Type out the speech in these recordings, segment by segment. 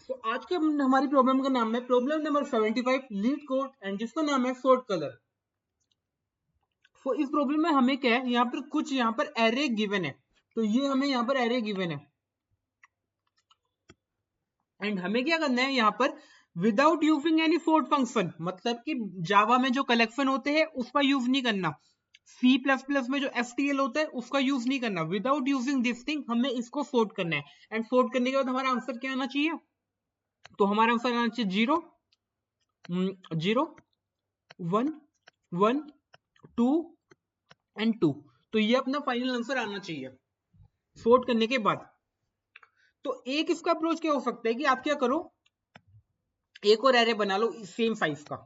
तो आज के हमारी प्रॉब्लम का नाम है problem number 75 leet code and जिसका नाम है सोर्ट कलर। तो इस प्रॉब्लम में हमें क्या है, यहाँ पर कुछ यहाँ पर एरे गिवन है। तो ये हमें यहाँ पर एरे गिवन है एंड हमें क्या करना है यहाँ पर without using any sort function, मतलब कि जावा में जो कलेक्शन होते हैं उसका यूज नहीं करना, सी प्लस प्लस में जो एफटीएल होता है उसका यूज नहीं करना। विदाउट यूजिंग दिस थिंग हमें इसको सोर्ट करना है एंड सोर्ट करने के बाद हमारा आंसर क्या आना चाहिए? तो हमारा आंसर आना चाहिए 0 0 1 1 2 एंड 2। तो ये अपना फाइनल आंसर आना चाहिए सोर्ट करने के बाद। तो एक इसका अप्रोच क्या हो सकता है कि आप क्या करो, एक और एरे बना लो सेम साइज का,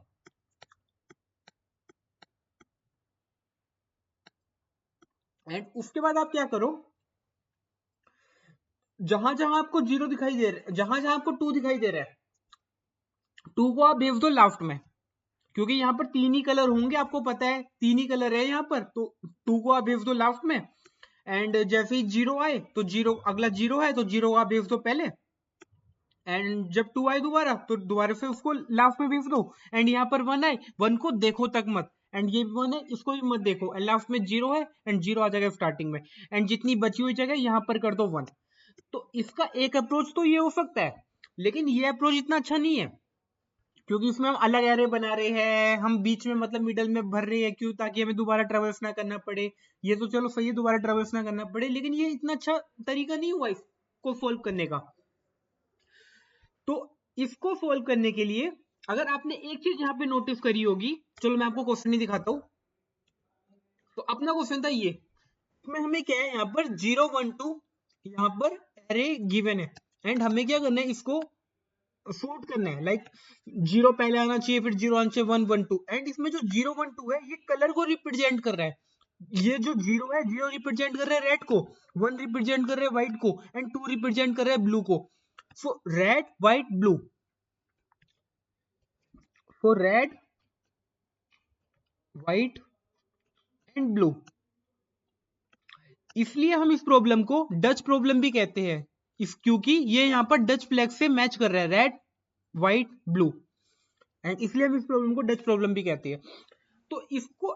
एंड उसके बाद आप क्या करो, जहां जहां आपको 0 दिखाई दे रहा है, जहां जहां आपको 2 दिखाई दे रहा है, 2 को आप भेज दो लास्ट में, क्योंकि यहाँ पर 3 ही कलर होंगे, आपको पता है 3 ही कलर है यहाँ पर। तो 2 को आप भेज दो लास्ट में एंड जैसे ही 0 आए तो 0 अगला 0 है तो 0 आप भेज दो पहले, एंड जब 2 आए दोबारा तो दोबारा से उसको लास्ट में भेज दो, एंड यहाँ पर 1 आए 1 को देखो तक मत, एंड ये 1 है इसको भी मत देखो, एंड लास्ट में 0 है एंड 0 आ जाएगा स्टार्टिंग में, एंड जितनी बची हुई जगह यहाँ पर कर दो 1। तो इसका एक अप्रोच तो ये हो सकता है, लेकिन ये अप्रोच इतना अच्छा नहीं है, क्योंकि इसमें हम अलग एरे बना रहे हैं, हम बीच में मतलब मिडल में भर रहे हैं, क्यों? ताकि हमें दोबारा ट्रेवल्स ना करना पड़े। ये तो चलो सही है, दोबारा ट्रेवल्स ना करना पड़े, लेकिन ये इतना अच्छा तरीका नहीं हुआ इसको सोल्व करने का। तो इसको सोल्व करने के लिए अगर आपने एक चीज यहाँ पे नोटिस करी होगी, चलो मैं आपको क्वेश्चन ही दिखाता हूँ। तो अपना क्वेश्चन था ये, इसमें हमें क्या है, यहाँ पर 0 1 2 यहाँ पर एरे गिवन है एंड हमें क्या करना है, इसको सोर्ट करना है। लाइक 0 पहले आना चाहिए, फिर 0 आना चाहिए, 1 1 2, एंड इसमें जो 0 1 2 है ये कलर को रिप्रेजेंट कर रहा है। ये जो 0 है 0 रिप्रेजेंट कर रहा है रेड को, 1 रिप्रेजेंट कर रहा है व्हाइट को, एंड 2 रिप्रेजेंट कर रहा है ब्लू को। So red white blue, so red white and blue, इसलिए हम इस प्रॉब्लम को डच प्रॉब्लम भी कहते हैं, इस क्योंकि ये यहाँ पर डच फ्लैग से मैच कर रहा है, रेड व्हाइट ब्लू, एंड इसलिए हम इस प्रॉब्लम को डच प्रॉब्लम भी कहते हैं। तो इसको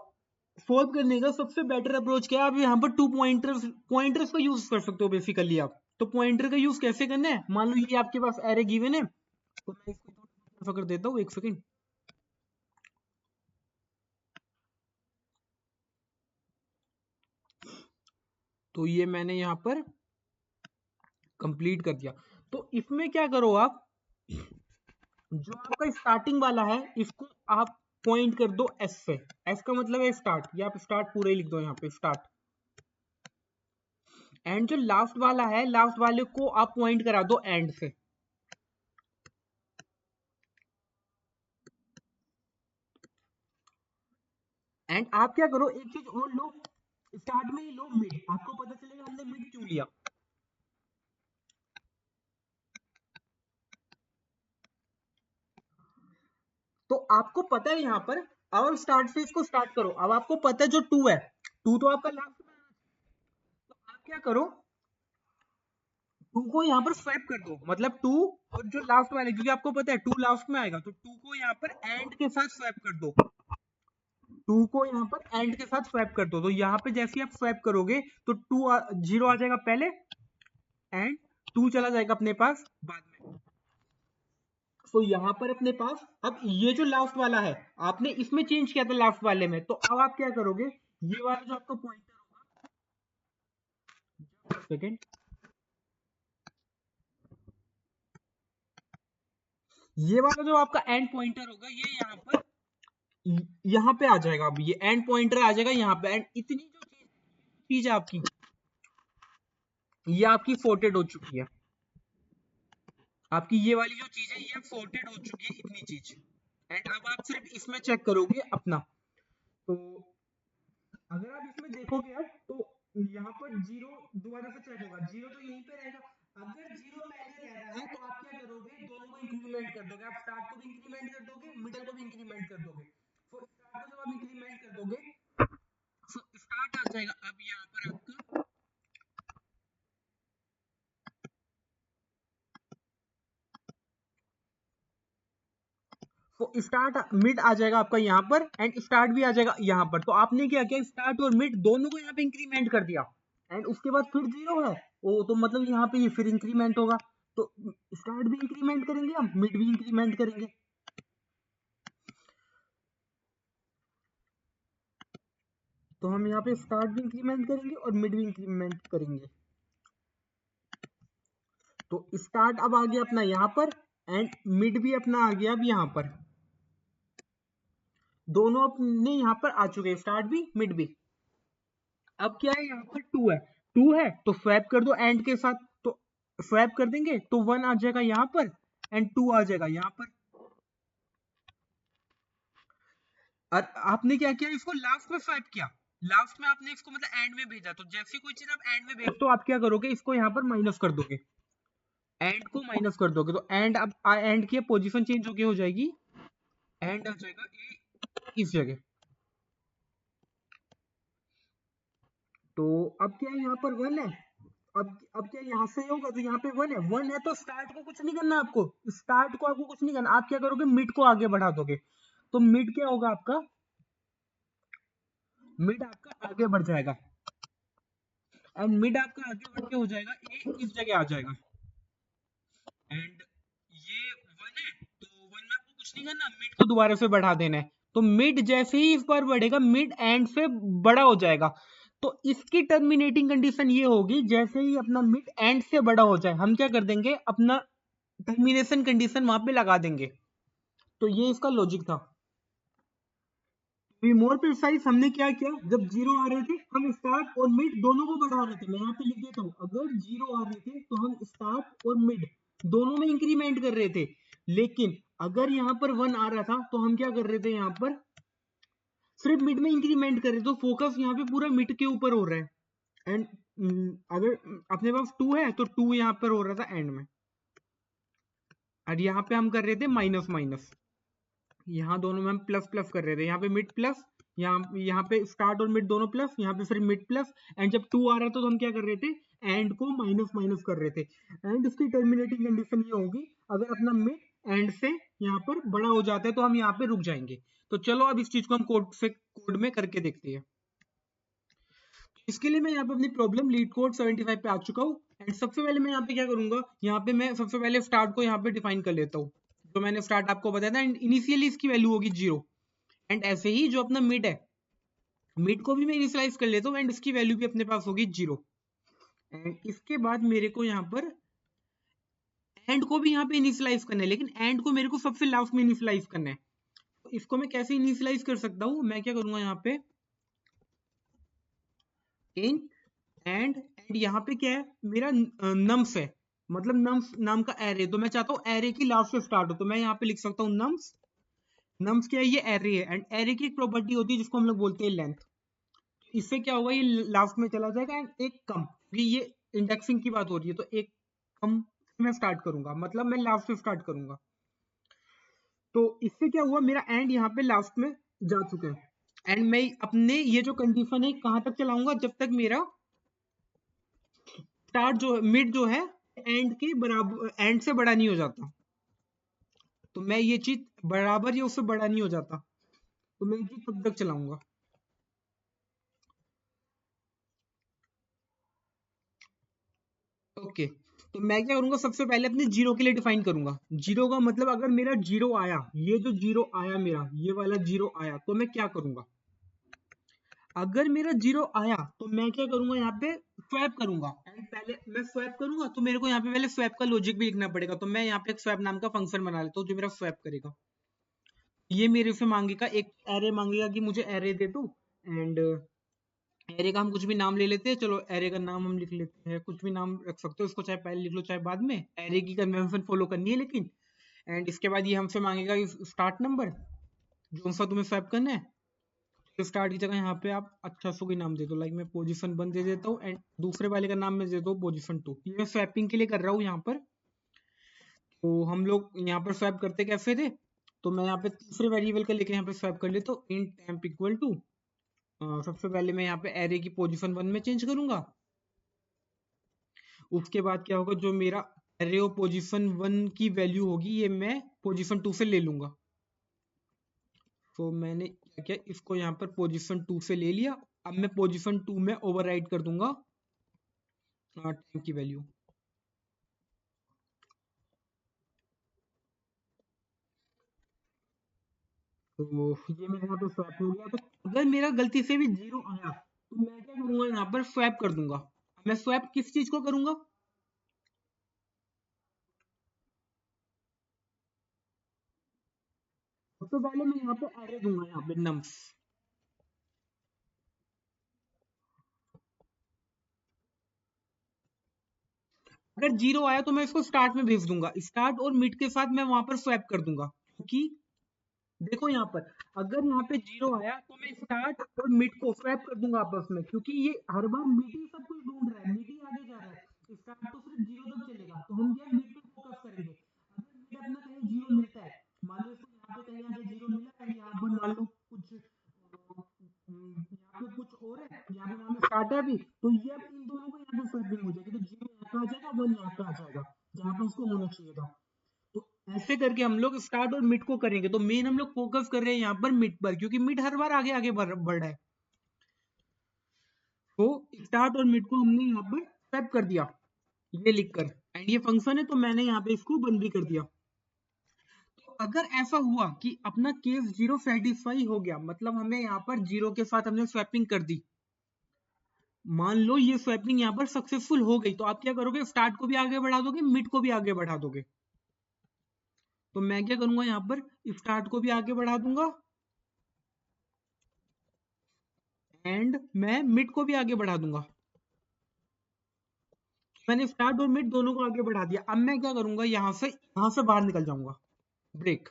सोल्व करने का सबसे बेटर अप्रोच क्या है, आप यहाँ पर 2 पॉइंटर्स का यूज कर सकते हो बेसिकली आप। तो पॉइंटर का यूज कैसे करना है, मान लो ये आपके पास एरे गिवन है, तो मैं इसको पकड़ देता हूँ, एक सेकेंड। तो ये मैंने यहाँ पर कंप्लीट कर दिया। तो इसमें क्या करो आप, जो आपका स्टार्टिंग वाला है इसको आप पॉइंट कर दो एस से, एस का मतलब है स्टार्ट, या आप स्टार्ट पूरा ही लिख दो यहाँ पे स्टार्ट, एंड जो लास्ट वाला है लास्ट वाले को आप पॉइंट करा दो एंड से। एंड आप क्या करो, एक चीज और लो, स्टार्ट में ही लो मिड, आपको पता चलेगा हमने मिड क्यों लिया। तो आपको पता है यहाँ पर, अब हम स्टार्ट से इसको स्टार्ट करो, अब आपको पता है जो 2 है, 2 तो आपका लास्ट में, तो आप क्या करो, 2 को यहाँ पर स्वैप कर दो, मतलब 2 और जो लास्ट वाले, क्योंकि आपको पता है 2 लास्ट में आएगा, तो 2 को यहाँ पर एंड के साथ स्वैप कर दो, 2 को यहाँ पर एंड के साथ स्वैप कर दो। तो यहाँ पे जैसे आप स्वैप करोगे तो 0 आ जाएगा पहले एंड 2 चला जाएगा अपने पास बाद में। तो यहाँ पर अपने पास अब ये जो लास्ट वाला है आपने इसमें चेंज किया था लास्ट वाले में, तो अब आप क्या करोगे, ये वाला जो आपका पॉइंटर होगा, सेकेंड, ये वाला जो आपका एंड पॉइंटर होगा ये यहाँ पे आ जाएगा, अब ये एंड पॉइंटर आ जाएगा यहाँ पे, एंड इतनी जो चीज है आपकी, ये आपकी सॉर्टेड हो चुकी है, आपकी ये वाली जो चीज है ये सॉर्टेड हो चुकी है इतनी चीज, एंड अब आप सिर्फ इसमें चेक करोगे अपना। तो अगर आप इसमें देखोगे अब तो यहाँ पर 0 दोबारा से चेक होगा, 0 तो यहीं पे रहेगा। अगर 0 पहले रह रहा है तो आप क्या करोगे, दोनों को इंक्रीमेंट कर दोगे, आप स्टार्ट को भी इंक्रीमेंट कर दोगे, मिडल को भी इंक्रीमेंट कर दोगे। तो स्टार्ट को जब आप इंक्रीमेंट कर दोगे तो स्टार्ट आ जाएगा, अब यहाँ पर आपका तो स्टार्ट मिड आ जाएगा आपका यहाँ पर एंड स्टार्ट भी आ जाएगा यहाँ पर। तो आपने क्या किया, स्टार्ट और मिड दोनों को यहाँ पे इंक्रीमेंट कर दिया एंड उसके बाद फिर 0 है वो, तो मतलब यहाँ पे ये फिर इंक्रीमेंट होगा। तो स्टार्ट भी इंक्रीमेंट करेंगे हम, मिड भी इंक्रीमेंट करेंगे। तो हम यहाँ पे स्टार्ट भी इंक्रीमेंट करेंगे और मिड भी इंक्रीमेंट करेंगे। तो स्टार्ट अब आ गया अपना यहाँ पर एंड मिड भी अपना आ गया अब यहाँ पर, दोनों अपने यहाँ पर आ चुके हैं, स्टार्ट भी मिड भी। अब क्या है, यहाँ पर 2 है, 2 है तो स्वैप कर दो एंड के साथ। तो स्वैप कर देंगे तो 1 आ जाएगा यहाँ पर एंड 2 आ जाएगा यहाँ पर। और आपने क्या किया, इसको लास्ट में स्वैप किया, लास्ट में आपने इसको मतलब एंड में भेजा। तो जैसे कोई चीज आप एंड में भेज तो आप क्या करोगे, इसको यहाँ पर माइनस कर दोगे, एंड को माइनस कर दोगे। तो एंड अब एंड की पोजीशन चेंज होके हो जाएगी, एंड आ जाएगा इस जगह। तो अब क्या है, यहाँ पर 1 है, अब क्या यहाँ से होगा, तो यहाँ पे 1 है, 1 है तो स्टार्ट को कुछ नहीं करना आपको, स्टार्ट को आपको कुछ नहीं करना, आप क्या करोगे मिड को आगे बढ़ा दोगे। तो मिड क्या होगा आपका, मिड आपका आगे बढ़ जाएगा एंड मिड आपका आगे बढ़ के हो जाएगा ए इस जगह आ जाएगा एंड ये 1 है तो 1 में आपको कुछ नहीं करना, मिड को दोबारा से बढ़ा देना है। तो मिड जैसे ही इस बार बढ़ेगा, मिड एंड से बड़ा हो जाएगा। तो इसकी टर्मिनेटिंग कंडीशन ये होगी, जैसे ही अपना मिड एंड से बड़ा हो जाए हम क्या कर देंगे, अपना टर्मिनेशन कंडीशन वहां पे लगा देंगे। तो ये इसका लॉजिक था। बी मोर प्रिसाइज, हमने क्या किया, जब 0 आ रहे थे हम स्टार्ट और मिड दोनों को बढ़ा रहे थे। मैं यहाँ पे लिख देता हूँ, अगर 0 आ रहे थे तो हम स्टार्ट और मिड दोनों में इंक्रीमेंट कर रहे थे। लेकिन अगर यहाँ पर 1 आ रहा था तो हम क्या कर रहे थे, यहाँ पर सिर्फ मिड में इंक्रीमेंट कर रहे थे। तो फोकस यहाँ पे पूरा मिड के ऊपर हो रहा है एंड अगर अपने पास 2 है तो 2 यहाँ पर हो रहा था एंड में, और यहाँ पे हम कर रहे थे माइनस माइनस, यहाँ दोनों में हम प्लस प्लस कर रहे थे, यहाँ पे मिड प्लस, यहाँ पे स्टार्ट और मिड दोनों प्लस, यहाँ पे फिर मिड प्लस एंड जब 2 आ रहा था तो हम क्या कर रहे थे, एंड को माइनस माइनस कर रहे थे। एंड इसकी टर्मिनेटिंग कंडीशन ये होगी, अगर अपना मिड एंड से यहाँ पर बड़ा हो जाता है तो हम यहाँ पे रुक जाएंगे। तो चलो अब इस चीज को हम कोड में करके देखते हैं। इसके लिए मैं यहाँ पे अपनी प्रॉब्लम लीड कोड 75 पे आ चुका हूँ एंड सबसे पहले मैं यहाँ पे क्या करूंगा, यहाँ पे मैं सबसे पहले स्टार्ट को यहाँ पे डिफाइन कर लेता हूँ। जो मैंने स्टार्ट आपको बताया था, इनिशियली इसकी वैल्यू होगी 0 एंड ऐसे ही जो अपना मिड है, मिड को भी मैं इनिशियलाइज कर लेता हूँ एंड उसकी वैल्यू भी अपने पास होगी 0। एंड इसके बाद मेरे को यहाँ पर एंड को भी यहाँ पे इनिशियलाइज करना है, लेकिन एंड को मेरे को सबसे लास्ट में इनिशियलाइज करना है। तो इसको मैं कैसे इनिशियलाइज कर सकता हूँ, मैं क्या करूंगा, यहाँ पे इन एंड यहाँ पे क्या है, मेरा नम्स है, मतलब नम्स नाम का एरे। तो मैं चाहता हूँ एरे की लास्ट से स्टार्ट हो, तो मैं यहाँ पे लिख सकता हूँ नम्स। नम्स क्या है, ये एरे है एंड एरे की एक प्रॉपर्टी होती है जिसको हम लोग बोलते हैं लेंथ। इससे क्या होगा, ये लास्ट में चला जाएगा एंड एक कम, क्योंकि ये इंडेक्सिंग की बात हो रही है तो एक कम मैं स्टार्ट करूंगा, मतलब मैं लास्ट से स्टार्ट करूंगा। तो इससे क्या हुआ, मेरा एंड यहाँ पे लास्ट में जा चुका है एंड मैं अपने ये जो कंडीशन है कहां तक चलाऊंगा, जब तक मेरा स्टार्ट जो मिड जो है एंड के बराबर, एंड से बड़ा नहीं हो जाता। तो मैं ये चीज बराबर या उससे बड़ा नहीं हो जाता, तो मैं ये चीज तब तक चलाऊंगा। ओके, तो मैं क्या करूंगा, सबसे पहले अपने 0 के लिए डिफाइन करूंगा। 0 का मतलब अगर मेरा 0 आया, ये जो 0 आया मेरा, ये वाला 0 आया, तो मैं क्या करूंगा, अगर मेरा 0 आया तो मैं क्या करूंगा, यहाँ पे स्वैप करूंगा एंड पहले मैं स्वैप करूंगा तो मेरे को यहाँ पे पहले स्वैप का लॉजिक भी लिखना पड़ेगा। तो मैं यहाँ पे एक स्वैप नाम का फंक्शन बना लेता हूँ जो मेरा स्वैप करेगा। ये मेरे से मांगेगा, एक एरे मांगेगा कि मुझे एरे दे दो एंड एरे का हम कुछ भी नाम ले लेते हैं। चलो एरे का नाम हम लिख लेते हैं, कुछ भी नाम रख सकते हो इसको, चाहे पहले लिख लो चाहे बाद में, एरे की कन्वेंशन फॉलो करनी है लेकिन। एंड इसके बाद ये हमसे मांगेगा स्टार्ट नंबर, जो सा तुम्हें स्वैप करना है। तो स्टार्ट की जगह यहाँ पे आप अच्छा सा कोई नाम दे दो, लाइक मैं पोजीशन 1 दे देता हूँ एंड दूसरे वाले का नाम मैं दे दो पोजीशन 2। ये मैं स्वैपिंग के लिए कर रहा हूँ यहाँ पर। तो हम लोग यहाँ पर स्वैप करते कैसे थे, तो मैं यहाँ पे तीसरे वेरिएबल का लेके यहाँ पे स्वैप कर लेता हूँ, इंट टेम्प इक्वल टू, सबसे पहले मैं यहाँ पे एरे की पोजीशन 1 में चेंज करूंगा। उसके बाद क्या होगा, जो मेरा एरे ऑफ पोजीशन 1 की वैल्यू होगी ये मैं पोजीशन 2 से ले लूंगा। तो मैंने क्या किया, इसको यहाँ पर पोजीशन 2 से ले लिया। अब मैं पोजीशन 2 में ओवरराइड कर दूंगा टाइम की वैल्यू। तो ये मेरे यहाँ पे स्वैप हो गया। तो अगर मेरा गलती से भी 0 आया तो मैं क्या करूंगा, यहाँ पर स्वैप कर दूंगा। मैं स्वैप किस चीज को करूंगा, सबसे पहले मैं यहाँ पे एरे दूंगा, यहाँ पे नम्स। अगर 0 आया तो मैं इसको स्टार्ट में भेज दूंगा, स्टार्ट और मिड के साथ मैं वहां पर स्वैप कर दूंगा। क्योंकि देखो यहाँ पर अगर यहाँ पे 0 आया तो मैं स्टार्ट और मिड को स्वैप कर दूंगा आपस में, क्योंकि ये हर बार मिड ही सब कुछ ढूंढ रहा है, मिड ही आगे जा रहा है। स्टार्ट तो सिर्फ 0 तक चलेगा, तो हम क्या मिड पे फोकस करेंगे। अगर मिड अपना कहीं 0 मिलता है, मान लो इसको यहाँ पे कहीं आगे 0 मिला है, यहाँ पर मान लो कुछ यहाँ पे कुछ और है, यहाँ पे मान लो स्टार्ट है अभी, तो ये अब इन दोनों को यहाँ पे स्वैपिंग हो जाएगी। तो 0 यहाँ पे आ जाएगा, 1 यहाँ पे आ जाएगा, जहाँ पे उसको होना चाहिए था। तो ऐसे करके हम लोग स्टार्ट और मिड को करेंगे। तो मेन हम लोग फोकस कर रहे हैं यहाँ पर मिड पर, क्योंकि मिड हर बार आगे आगे बढ़ रहा है। तो स्टार्ट और मिड को हमने यहाँ पर सेट कर दिया ये लिखकर, एंड ये फंक्शन है तो मैंने यहाँ पे इसको बंद भी कर दिया। तो अगर ऐसा हुआ कि अपना केस 0 सेटिस्फाई हो गया, मतलब हमें यहाँ पर 0 के साथ हमने स्वैपिंग कर दी, मान लो ये स्वैपिंग यहाँ पर सक्सेसफुल हो गई, तो आप क्या करोगे, स्टार्ट को भी आगे बढ़ा दोगे, मिड को भी आगे बढ़ा दोगे। तो मैं क्या करूंगा, यहाँ पर स्टार्ट को भी आगे बढ़ा दूंगा एंड मैं मिड को भी आगे बढ़ा दूंगा। मैंने स्टार्ट और मिड दोनों को आगे बढ़ा दिया। अब मैं क्या करूंगा, यहां से बाहर निकल जाऊंगा, ब्रेक।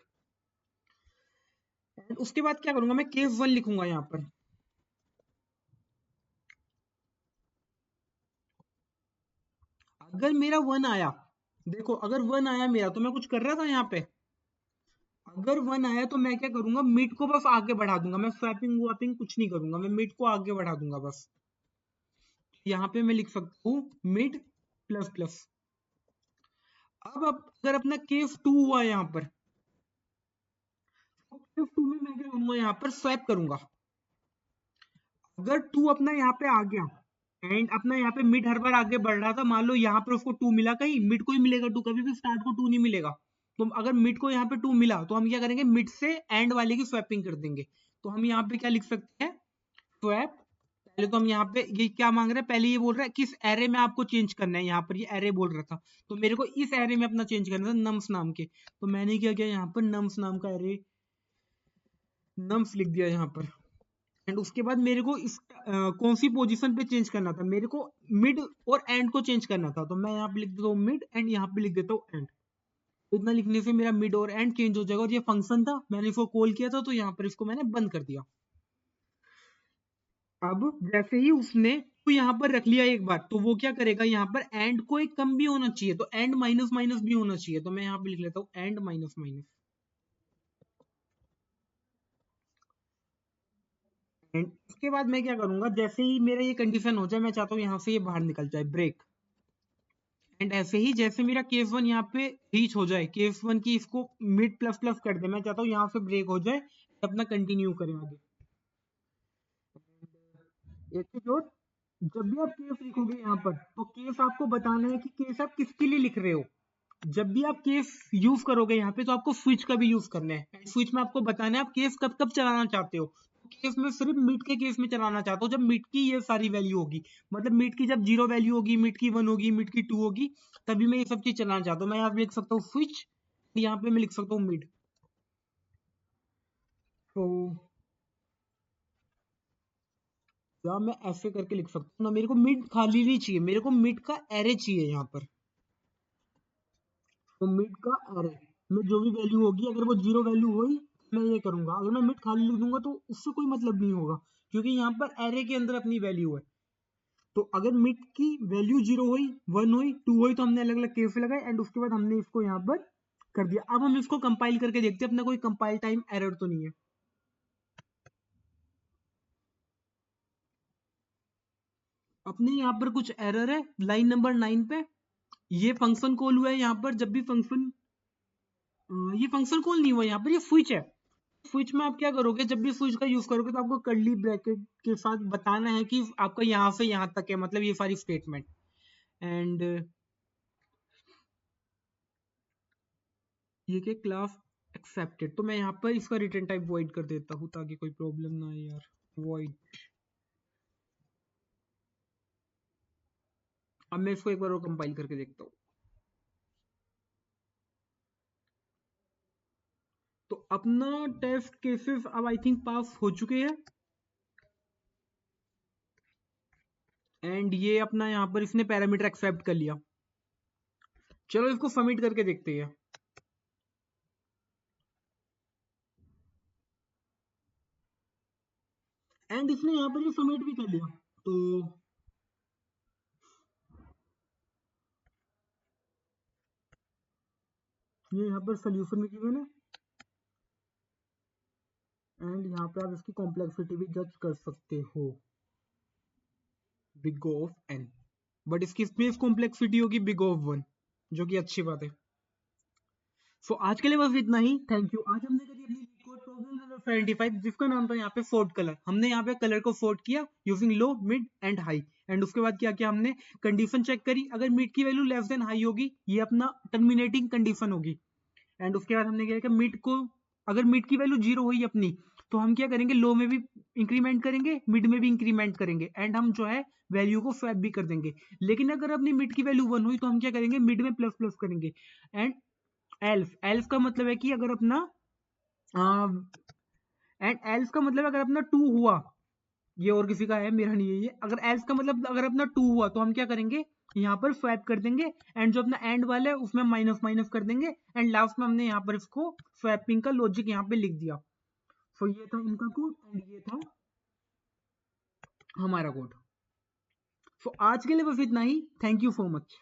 एंड उसके बाद क्या करूंगा, मैं केस 1 लिखूंगा यहाँ पर। अगर मेरा 1 आया, देखो अगर 1 आया मेरा, तो मैं कुछ कर रहा था यहाँ पे। अगर 1 आया तो मैं क्या करूंगा, मिड को बस आगे बढ़ा दूंगा, मैं स्वैपिंग वैपिंग कुछ नहीं करूंगा, मैं मिड को आगे बढ़ा दूंगा बस। यहाँ पे मैं लिख सकता हूँ मिड प्लस प्लस। अब अगर अपना केस 2 हुआ यहाँ पर, तो केस 2 में मैं क्या करूंगा, यहाँ पर स्वैप करूंगा। अगर 2 अपना यहाँ पे आ गया एंड अपना यहाँ पे मिड हर बार आगे बढ़ रहा था, मान लो यहाँ पर उसको 2 मिला, कहीं मिड को ही मिलेगा 2, कभी भी स्टार्ट को 2 नहीं मिलेगा। तो अगर मिड को यहाँ पे 2 मिला तो हम क्या करेंगे, मिड से एंड वाले की स्वैपिंग कर देंगे। तो हम यहाँ पे क्या लिख सकते हैं, स्वैप। पहले तो हम यहाँ पे ये क्या मांग रहे हैं, पहले ये बोल रहा है किस एरे में आपको चेंज करना है, यहाँ पर ये एरे बोल रहा था, तो मेरे को इस एरे में अपना चेंज करना था नम्स नाम के। तो मैंने क्या किया, यहाँ पर नम्स नाम का एरे नम्स लिख दिया यहाँ पर। एंड उसके बाद मेरे को इस कौन सी पोजीशन पे चेंज करना था, मेरे को मिड और एंड को चेंज करना था। तो मैं यहाँ पे लिख देता हूँ मिड एंड यहाँ पे लिख देता हूँ एंड। तो इतना लिखने से मेरा मिड और एंड चेंज हो जाएगा। और ये फंक्शन था, मैंने इसको कॉल किया था, तो यहाँ पर इसको मैंने बंद कर दिया। अब जैसे ही उसने तो यहाँ पर रख लिया एक बार, तो वो क्या करेगा, यहाँ पर एंड को एक कम भी होना चाहिए, तो एंड माइनस माइनस भी होना चाहिए। तो मैं यहाँ पे लिख लेता हूँ एंड माइनस माइनस। एंड उसके बाद मैं क्या करूंगा, जैसे ही मेरा ये कंडीशन हो जाए, मैं चाहता हूँ यहाँ से ये बाहर निकल जाए, ब्रेक। एंड ऐसे ही जैसे मेरा केस 1 यहाँ पे रीच हो जाए, केस 1 की इसको मिड प्लस प्लस कर दे, मैं चाहता हूँ यहाँ से ब्रेक हो जाए, अपना कंटिन्यू करें आगे। एक चीज और, जब भी आप केस लिखोगे यहाँ पर, तो केस आपको बताना है कि केस आप किसके लिए लिख रहे हो। जब भी आप केस यूज करोगे यहाँ पे, तो आपको स्विच का भी यूज करना है। स्विच में आपको बताना है आप केस कब कब चलाना चाहते हो। केस में सिर्फ मिड के केस में चलाना चाहता हूँ, जब मिड की ये सारी वैल्यू होगी, मतलब मिड की जब 0 वैल्यू होगी, मिड की 1 होगी, मिड की 2 होगी, तभी मैं ये सब चीज चलाना चाहता हूँ। मैं यहाँ पे लिख सकता हूँ स्विच, यहाँ पे मैं लिख सकता हूँ मिड। तो या मैं ऐसे करके लिख सकता हूँ ना, मेरे को मिड खाली नहीं चाहिए, मेरे को मिड का एरे चाहिए यहाँ पर। तो मिड का एरे में जो भी वैल्यू होगी, अगर वो 0 वैल्यू हुई, मैं ये करूंगा। अगर मैं मिड खाली लिख दूंगा तो उससे कोई मतलब नहीं होगा, क्योंकि यहाँ पर एरे के अंदर अपनी वैल्यू है। तो अगर मिड की वैल्यू 0 हुई, 1 हुई, 2 हुई, तो हमने अलग अलग केस लगाए एंड उसके बाद हमने इसको यहाँ पर कर दिया। अब हम इसको कंपाइल करके देखते हैं अपना कोई कंपाइल टाइम एरर तो नहीं है। अपने यहाँ पर कुछ एरर है लाइन नंबर 9 पे। ये फंक्शन कॉल हुआ है यहाँ पर, जब भी फंक्शन ये फंक्शन कॉल नहीं हुआ, यहाँ पर ये स्विच है। स्विच में आप क्या करोगे, जब भी स्विच का यूज करोगे तो आपको कर्ली ब्रैकेट के साथ बताना है कि आपका यहाँ से यहाँ तक है, मतलब ये सारी स्टेटमेंट। एंड ये क्या, क्लास एक्सेप्टेड, तो मैं यहाँ पर इसका रिटर्न टाइप वॉइड कर देता हूँ ताकि कोई प्रॉब्लम ना आए यार। वॉइड, अब मैं इसको एक बार और कंपाइल करके देखता हूँ। तो अपना टेस्ट केसेस अब आई थिंक पास हो चुके हैं। एंड ये अपना यहाँ पर इसने पैरामीटर एक्सेप्ट कर लिया। चलो इसको सबमिट करके देखते हैं। एंड इसने यहाँ पर ये सबमिट भी कर लिया। तो ये यहाँ पर सोल्यूशन में गिवन है। एंड यहाँ पे आप इसकी कॉम्प्लेक्सिटी भी जज कर सकते हो, बिग ऑफ एन, बट इसकी स्पेस कॉम्प्लेक्सिटी होगी बिग ऑफ वन, जो कि अच्छी बात है। सो आज के लिए बस इतना ही। Thank you. आज हमने करी अपनी कोड प्रॉब्लम नंबर 75, जिसका नाम था यहाँ पे फोर्ट कलर। हमने यहाँ पे कलर को फोर्ट किया using low, mid and high. And उसके बाद क्या किया हमने, कंडीशन चेक करी, अगर मिड की वैल्यू लेस देन हाई होगी ये अपना टर्मिनेटिंग कंडीशन होगी। एंड उसके बाद हमने क्या किया, मिड को, अगर मिड की वैल्यू 0 हुई अपनी, तो हम क्या करेंगे, लो में भी इंक्रीमेंट करेंगे, मिड में भी इंक्रीमेंट करेंगे, एंड हम जो है वैल्यू को स्वैप भी कर देंगे। लेकिन अगर अपनी मिड की वैल्यू 1 हुई तो हम क्या करेंगे, मिड में प्लस प्लस करेंगे। एंड एल्फ, एल्फ का मतलब है कि अगर अपना एंड एल्स का मतलब अगर अपना 2 हुआ, ये और किसी का है, मेरा नहीं है ये, अगर एल्स का मतलब अगर अपना 2 हुआ तो हम क्या करेंगे, यहाँ पर स्वैप कर देंगे। एंड जो अपना एंड वाला है उसमें माइनस माइनस कर देंगे। एंड लास्ट में हमने यहाँ पर इसको स्वैपिंग का लॉजिक यहाँ पे लिख दिया। सो ये था इनका कोड एंड ये था हमारा कोड। सो आज के लिए बस इतना ही। Thank you so much.